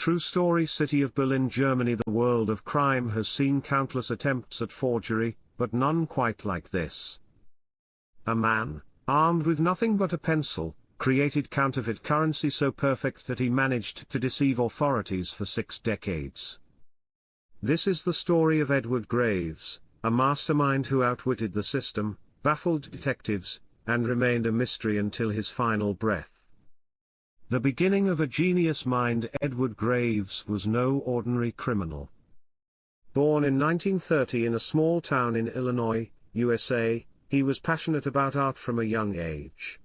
True story. City of Berlin, Germany. The world of crime has seen countless attempts at forgery, but none quite like this. A man, armed with nothing but a pencil, created counterfeit currency so perfect that he managed to deceive authorities for 6 decades. This is the story of Edward Graves, a mastermind who outwitted the system, baffled detectives, and remained a mystery until his final breath. The beginning of a genius mind. Edward Graves was no ordinary criminal. Born in 1930 in a small town in Illinois, USA, he was passionate about art from a young age.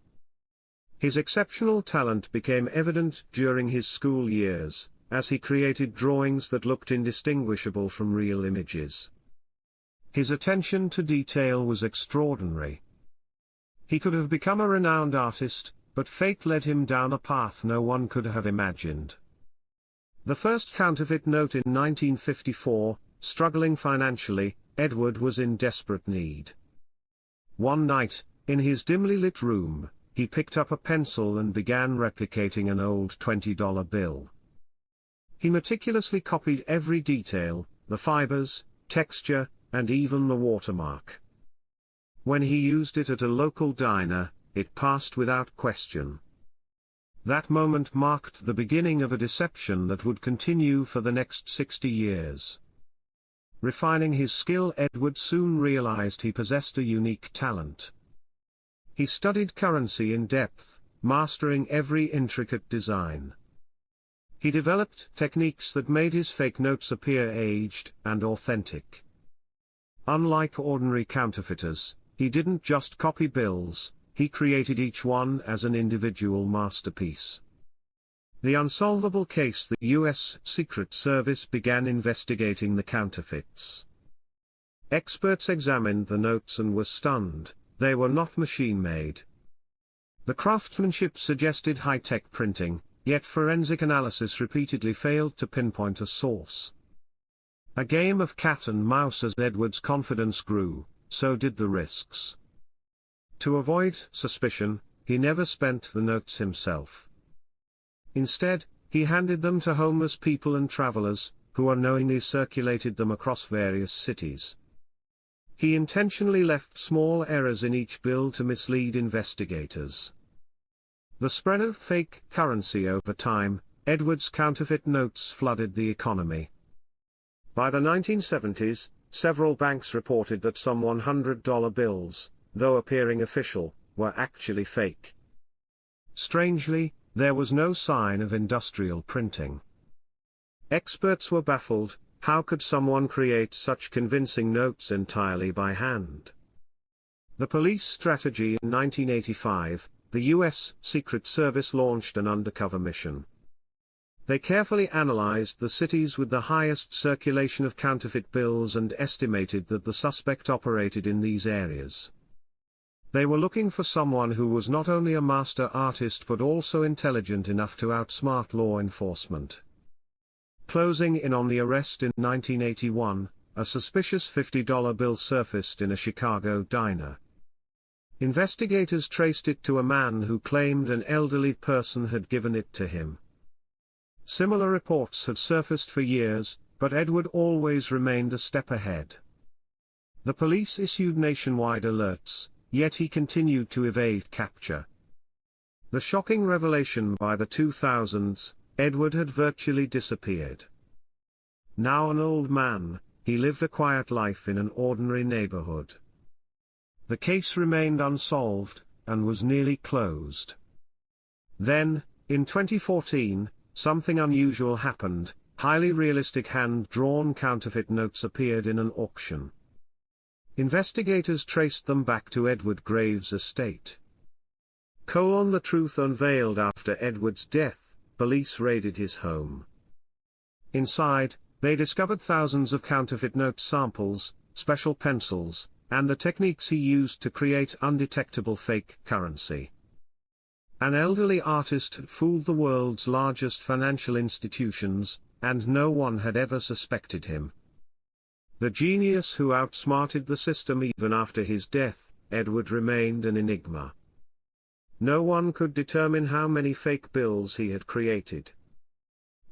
His exceptional talent became evident during his school years, as he created drawings that looked indistinguishable from real images. His attention to detail was extraordinary. He could have become a renowned artist, but fate led him down a path no one could have imagined. The first counterfeit note in 1954, struggling financially, Edward was in desperate need. One night, in his dimly lit room, he picked up a pencil and began replicating an old $20 bill. He meticulously copied every detail, the fibers, texture, and even the watermark. When he used it at a local diner, it passed without question. That moment marked the beginning of a deception that would continue for the next 60 years. Refining his skill, Edward soon realized he possessed a unique talent. He studied currency in depth, mastering every intricate design. He developed techniques that made his fake notes appear aged and authentic. Unlike ordinary counterfeiters, he didn't just copy bills, he created each one as an individual masterpiece. The unsolvable case. The U.S. Secret Service began investigating the counterfeits. Experts examined the notes and were stunned. They were not machine-made. The craftsmanship suggested high-tech printing, yet forensic analysis repeatedly failed to pinpoint a source. A game of cat and mouse. As Edward's confidence grew, so did the risks. To avoid suspicion, he never spent the notes himself. Instead, he handed them to homeless people and travelers, who unknowingly circulated them across various cities. He intentionally left small errors in each bill to mislead investigators. The spread of fake currency. Over time, Edward's counterfeit notes flooded the economy. By the 1970s, several banks reported that some $100 bills, though appearing official, were actually fake. Strangely, there was no sign of industrial printing. Experts were baffled. How could someone create such convincing notes entirely by hand? The police strategy. In 1985, the U.S. Secret Service launched an undercover mission. They carefully analyzed the cities with the highest circulation of counterfeit bills and estimated that the suspect operated in these areas. They were looking for someone who was not only a master artist but also intelligent enough to outsmart law enforcement. Closing in on the arrest. In 1981, a suspicious $50 bill surfaced in a Chicago diner. Investigators traced it to a man who claimed an elderly person had given it to him. Similar reports had surfaced for years, but Edward always remained a step ahead. The police issued nationwide alerts, yet he continued to evade capture. The shocking revelation. By the 2000s, Edward had virtually disappeared. Now an old man, he lived a quiet life in an ordinary neighborhood. The case remained unsolved, and was nearly closed. Then, in 2014, something unusual happened. Highly realistic hand-drawn counterfeit notes appeared in an auction. Investigators traced them back to Edward Graves' estate. The truth unveiled. After Edward's death, police raided his home. Inside, they discovered thousands of counterfeit note samples, special pencils, and the techniques he used to create undetectable fake currency. An elderly artist had fooled the world's largest financial institutions, and no one had ever suspected him. The genius who outsmarted the system. Even after his death, Edward remained an enigma. No one could determine how many fake bills he had created.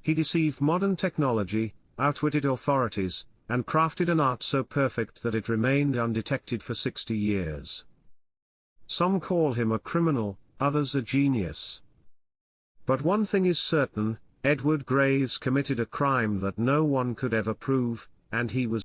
He deceived modern technology, outwitted authorities, and crafted an art so perfect that it remained undetected for 60 years. Some call him a criminal, others a genius. But one thing is certain: Edward Graves committed a crime that no one could ever prove, and he was